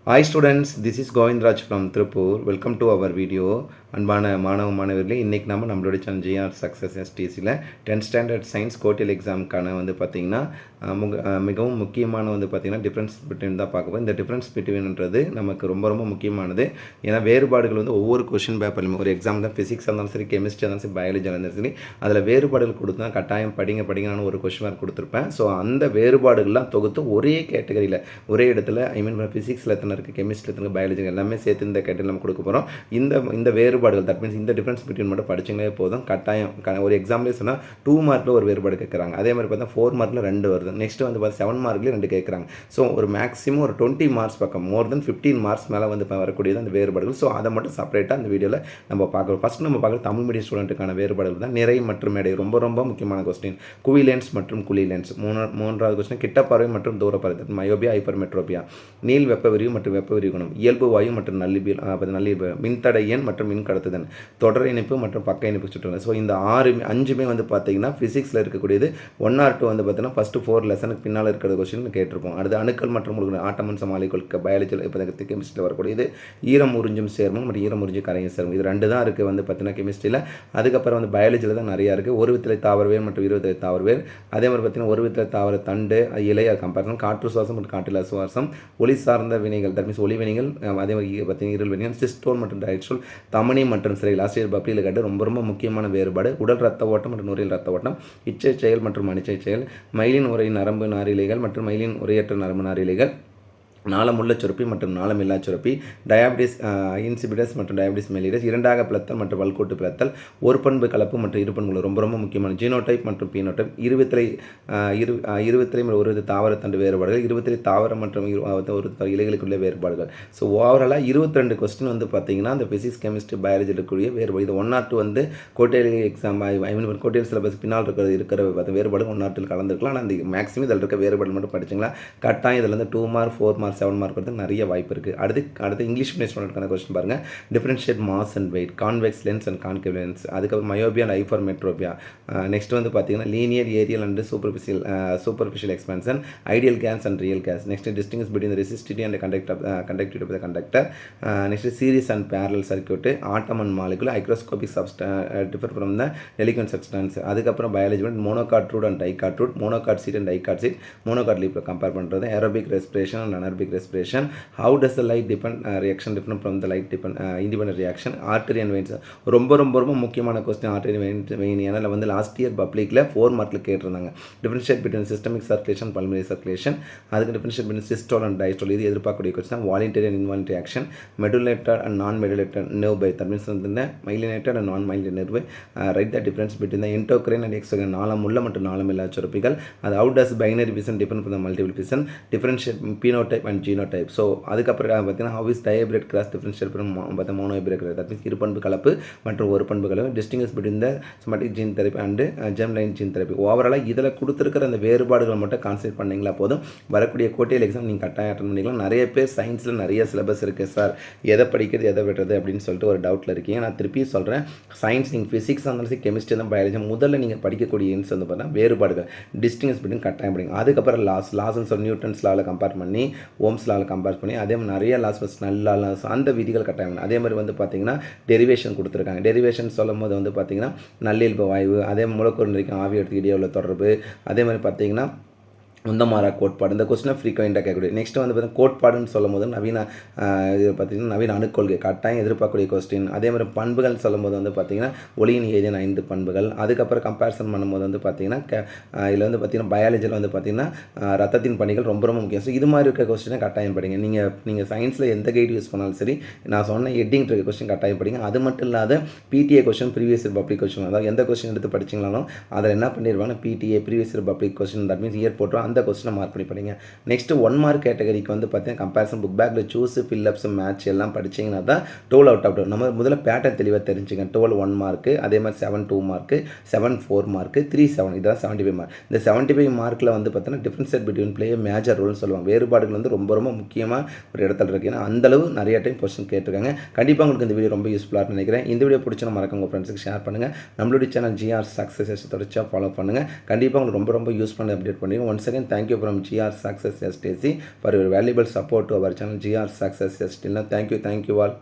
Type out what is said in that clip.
Hi students, this is Govindraj from Tripur. Welcome to our video. அன்பான மாணவர்களே, இன்றைக்கி நம்மளோட சேனல் ஜிஆர் சக்ஸஸ் எஸ்டிசியில் 10th ஸ்டாண்டர்ட் சயின்ஸ் கோட்டியல் எக்ஸாமுக்கான பார்த்திங்கன்னா மிகவும் முக்கியமான பார்த்திங்கன்னா டிஃப்ரென்ஸ் பிட்வீன் தான் பார்க்க போகிறோம். இந்த டிஃப்ரென்ஸ் பிட்வீன்ன்றது நமக்கு ரொம்ப ரொம்ப முக்கியமானது. ஏன்னா வேறுபாடுகள் ஒவ்வொரு கொஷின் பேப்பர்லையும் ஒரு எக்ஸாம் தான் ஃபிசிக்ஸாக இருந்தாலும் சரி, கெமிஸ்ட்ரியாக இருந்தாலும் சரி, பயாலஜியாக இருந்தாலும் சரி, அதில் வேறுபாடுகள் கொடுத்தா கட்டாயம் படிங்கன்னு ஒரு கொஷின் மார்க் கொடுத்துருப்பேன். ஸோ அந்த வேறுபாடுகள்லாம் தொகுத்து ஒரே கேட்டகரியில் ஒரே இடத்துல ஃபிசிக்ஸில் எத்தனை இருக்குது, கெமிஸ்ட்ரியில் எத்தனை, பயாலஜி எல்லாமே சேர்த்து இந்த கேட்டகரியில் நம்ம கொடுக்க போகிறோம். இந்த வேறுபாடுகள் தட் மீன்ஸ் இந்த டிஃப்ரென்ஸ் பிட்வீன் மட்டும் படிச்சிங்களே போதும். கட்டாயம் ஒரு எக்ஸாம்லேயே சொன்னால் 2 மார்க்கில் ஒரு வேறுபாடு கேட்குறாங்க. அதே மாதிரி பார்த்தா 4 மார்க்கில் 2 வருது. நெக்ஸ்ட் பார்த்தா 7 மார்க்லேயே 2 கேட்குறாங்க. ஸோ ஒரு மேக்ஸிமம் ஒரு 20 மார்க்ஸ் பக்கம் மோர் தென் 15 மார்க்ஸ் மேலே வரக்கூடியது அந்த வேறுபாடுகள். ஸோ அதை மட்டும் செப்பரேட்டாக அந்த வீடியோவில் நம்ம பார்க்குறோம். ஃபஸ்ட் நம்ம பார்க்குற தமிழ் மீடியம் ஸ்டூடெண்ட்டுக்கான வேறுபாடுகள் தான் நிறை மற்றும் எடை. ரொம்ப ரொம்ப முக்கியமான கொஸ்டின். குவிலென்ஸ் மற்றும் குளிலென்ஸ். மூன்றாவது கொஸ்டின் கிட்டப்பறவை மற்றும் தூரப்பறவை, மயோபியா ஹைப்பர்மெட்ரோபியா. நீள் வெப்ப விரிவு மற்றும் வெப்ப விரிவு குணம். இயல்பு வாயு மற்றும் நல்லியல்பு. மின்தடை எண் மற்றும் மின் கடத்துதல், தொடர் இணைப்பு மற்றும் பக்க இணைப்பு சுற்றுலா. ஸோ இந்த 5மே பார்த்தீங்கன்னா ஃபிசிக்ஸில் இருக்கக்கூடியது. 1 or 2 பார்த்தீங்கன்னா ஃபஸ்ட்டு 4 லெசனுக்கு பின்னால் இருக்கிற கொஸ்டின் கேட்டிருப்போம். அடுத்து அணுக்கள் மற்றும் ஆட்டமன் சமாளிகள் பயாலஜியில் இப்போ கெமிஸ்ட்ரியில் வரக்கூடியது. ஈரம் உறிஞ்சும் சேர்மம் மற்றும் ஈரம் உறிஞ்சும் கரையும் சேர்மம். இது 2 தான் இருக்குது பார்த்தீங்கன்னா கெமிஸ்ட்ரியில். அதுக்கப்புறம் பயாலஜியில் தான் நிறையா இருக்குது. ஒரு வித்திலை தாவரவியல் மற்றும் இருவித்திலை தாவரவியல். அதே மாதிரி பார்த்தீங்கன்னா ஒரு வித்திலை தாவர தண்டு, இலையை கம்பேரிசன், காற்று சுவாசம் மற்றும் காற்றில்லா சுவாசம், ஒளி சார்ந்த வினைகள் தட் மீன்ஸ் ஒளி வினைகள், அதே மாதிரி பார்த்தீங்கன்னா இருள் வினைகள், சிஸ்டோல் மற்றும் டைஸ்டோல், தமனி மற்றும் சிறையில் ஆசிரியர் பப்ளியில் காட்டு. ரொம்ப ரொம்ப முக்கியமான வேறுபாடு உடல் ரத்த ஓட்டம் மற்றும் நுரையீரல் ரத்த ஓட்டம், இச்சை செயல் மற்றும் அனிச்சை செயல், மயிலின் உரை நரம்பு நாரிழைகள் மற்றும் மயிலின் உரையற்ற நரம்பு நாரிழைகள், நாளமுள்ள சுரப்பி மற்றும் நாளமில்லா சுரப்பி, டயாபிட்டிஸ் இன்சிபிடஸ் மற்றும் டயாபிட்டிஸ் மெலிடஸ், இரண்டாக பிளத்தல் மற்றும் வல்கூட்டு பிளத்தல், ஒரு பண்பு கலப்பு மற்றும் இரு பண்புகள். ரொம்ப ரொம்ப முக்கியமான ஜீனோடைப் மற்றும் பீனோடைப், இருபத்திலை ஒரு தாவர தண்டு வேறுபாடுகள், இருபத்திலை தாவரம் மற்றும் ஒரு இலைகளுக்குள்ள வேறுபாடுகள். ஸோ ஓவராலாக 22 கொஸ்டின் பார்த்தீங்கன்னா அந்த ஃபிசிக்ஸ் கெமிஸ்ட்ரி பயாலஜி இருக்கக்கூடிய வேறுபாடு. இது 1 or 2 கோட்டையல் எக்ஸாம் கோட்டையல் சிலபஸ் பின்னால் இருக்கிற வேறுபாடு 1 or 2 கலந்துருக்கலாம். ஆனால் அந்த மேக்ஸிமம் இதில் இருக்க வேறுபாடு மட்டும் படிச்சிங்களா கட்டாயம் இதில் 2 மார்க் 4 மார்க் 7 மார்க் வந்து நிறைய வாய்ப்பு இருக்குது. அடுத்து இங்கிலீஷ் மீடியம் ஸ்டூடெண்ட்கான கொஸ்டின் பாருங்கள். Differentiate mass and weight, convex lens and concave lens, அதுக்கப்புறம் மயோபியா அண்ட் ஹைப்பர்மெட்ரோபியா. நெக்ஸ்ட் பார்த்தீங்கன்னா linear areal and superficial expansion, ideal gas and real gas. Next distinguish between resistivity and conductivity of the conductor. Next series and parallel circuit, atom and molecule, hygroscopic differ from the deliquescent substance. அதுக்கப்புறம் biology monocot root and dicot root, monocot seed and dicot seed, மோனோகார்ட் leaf compare பண்ணுறது, aerobic respiration and அனர்பிக் respiration. How does the light reaction different from the light independent reaction? Artery and veins. ரொம்ப முக்கியமான question artery vein. ஏன்னா last year பப்ளிக்கில் 4 மார்க்கில் கேட்டிருந்தாங்க. Differentiate between systemic circulation, pulmonary circulation, அதுக்கு differentiate between systole and diastole. இது எதிர்பார்க்கக்கூடிய question. Voluntary and involuntary action, medullated and non medullated nerve by that means myelinated and non myelinated nerve. Write the difference between the endocrine and exocrine, நாளமுள்ள மற்றும் நாளமில்லா சுரப்பிகள். அது how does binary vision different from the multiple vision? Differentiate phenotype and genotype. So அதுக்கப்புறம் பார்த்தீங்கன்னா how is dihybrid cross differentiate from monohybrid cross, that means இரு பண்பு கலப்பு மற்றும் ஒரு பண்பு கலப்பு. டிஸ்டிங்ஸ் between the somatic gene therapy and germline gene therapy. ஓவராலாக இதில் கொடுத்துருக்கிற அந்த வேறுபாடுகள் மட்டும் கான்சன்ட்ரேட் பண்ணிங்களா போதும். வரக்கூடிய கோட்டையல் எக்ஸாம் நீங்கள் கட்டாயம் அட்டன் பண்ணிக்கலாம். நிறைய பேர் சயின்ஸில் நிறைய சிலபஸ் இருக்குது சார், எதை படிக்கிறது எதை விடுறது அப்படின்னு சொல்லிட்டு ஒரு டவுட்டில் இருக்கீங்க. நான் திருப்பி சொல்கிறேன், சயின்ஸ் நீங்கள் ஃபிசிக்ஸ் இருந்தாலும் சரி, கெமிஸ்ட்ரி தான், பயாலஜி முதல்ல நீங்கள் படிக்கக்கூடிய யூனிட்ஸ் பார்த்தீங்கன்னா வேறுபாடுகள், டிஸ்டிங்ஸ் பிட்வீன் கட்டாயம் படிங்க. அதுக்கப்புறம் லாஸ்ன்னு சொல்லி நியூட்டன்ஸ் லாவில் கம்பேர் பண்ணி, ஓம்ஸ் லாவில் கம்பேர் பண்ணி, அதே மாதிரி நிறைய லாஸ் நல்ல லாஸ் அந்த விதிகள் கட்டாயம். அதே மாதிரி பார்த்தீங்கன்னா டெரிவேஷன் கொடுத்துருக்காங்க. டெரிவேஷன் சொல்லும் போது பார்த்தீங்கன்னா நல்லியல்பு வாயு, அதே மூலக்கூறு நிறைக்கும் ஆவி எடுத்து இடையே உள்ள தொடர்பு, அதே மாதிரி பார்த்தீங்கன்னா உந்தமாரா கோட்பாடு. இந்த கொஸ்டினை ஃப்ரீக்வெண்ட்டாக கேட்கக்கூடிய. நெக்ஸ்ட் பார்த்தீங்கன்னா கோட்பாடுன்னு சொல்லும் போது நவீன இது பார்த்திங்கன்னா நவீன அணுக்கொள்கை கட்டாயம் எதிர்பார்க்கக்கூடிய கொஸ்டின். அதே மாதிரி பண்புகள் சொல்லும் போது பார்த்தீங்கன்னா ஒளியின் ஏதேனும் 5 பண்புகள். அதுக்கப்புறம் கம்பேரிசன் பண்ணும்போது பார்த்தீங்கன்னா இதில் பார்த்தீங்கன்னா பயாலஜியில் பார்த்தீங்கன்னா ரத்தத்தின் பணிகள் ரொம்ப முக்கியம். ஸோ இது மாதிரி இருக்க கொஸ்டினை கட்டாயம் படிங்க. நீங்கள் சயின்ஸில் எந்த கைடு யூஸ் பண்ணாலும் சரி, நான் சொன்ன ஹெட்டிங் இருக்க கொஸ்டின் கட்டாயம் படிங்க. அது மட்டும் இல்லாத PTA question, previous year public question, அதாவது எந்த கொஸ்டின் எடுத்து படிச்சிங்களாலும் அதில் என்ன பண்ணிடுவாங்க, PTA previous year public question, that means year போட்டோம் அந்த கொஸ்டினை மார்க் பண்ணி படிங்க. நெக்ஸ்ட் 1 மார்க் கேட்டகரிக்கு பார்த்தீங்கன்னா கம்பேரிசன் புக் பேக்கில் சூஸ், ஃபில்லப்ஸ், மேட்ச் எல்லாம் படிச்சிங்கன்னா தான் 12 out of 12. நம்ம முதல்ல பேட்டர்ன் தெளிவாக தெரிஞ்சுங்க. 12 1 மார்க்கு, அதே மாதிரி 7 2 மார்க்கு, 7 4 மார்க்கு, 3 7, இதான் 75 மார்க். இந்த 75 மார்க்கில் பார்த்தீங்கன்னா டிஃபரன்ஷியேட் பிட்வீன் பிளே மேஜர் ரோல்னு சொல்லுவாங்க. வேறுபாடுகள் ரொம்ப முக்கியமாக ஒரு இடத்துல இருக்குது. ஏன்னா அந்தளவு நிறைய டைம் கொஸ்டின் கேட்டிருக்காங்க. கண்டிப்பாக உங்களுக்கு இந்த வீடியோ ரொம்ப யூஸ்ஃபுல்லாக நினைக்கிறேன். இந்த வீடியோ பிடிச்சா மறக்காம உங்கள் ஃப்ரெண்ட்ஸுக்கு ஷேர் பண்ணுங்கள். நம்மளுடைய சேனல் ஜிஆர் சக்ஸஸ் தொடர்ச்சியாக ஃபாலோ பண்ணுங்கள். கண்டிப்பாக உங்களுக்கு ரொம்ப யூஸ் பண்ணி அப்டேட் பண்ணுங்கள். Once again and thank you from GR Success STC for your valuable support to our channel GR Success STC. Thank you all.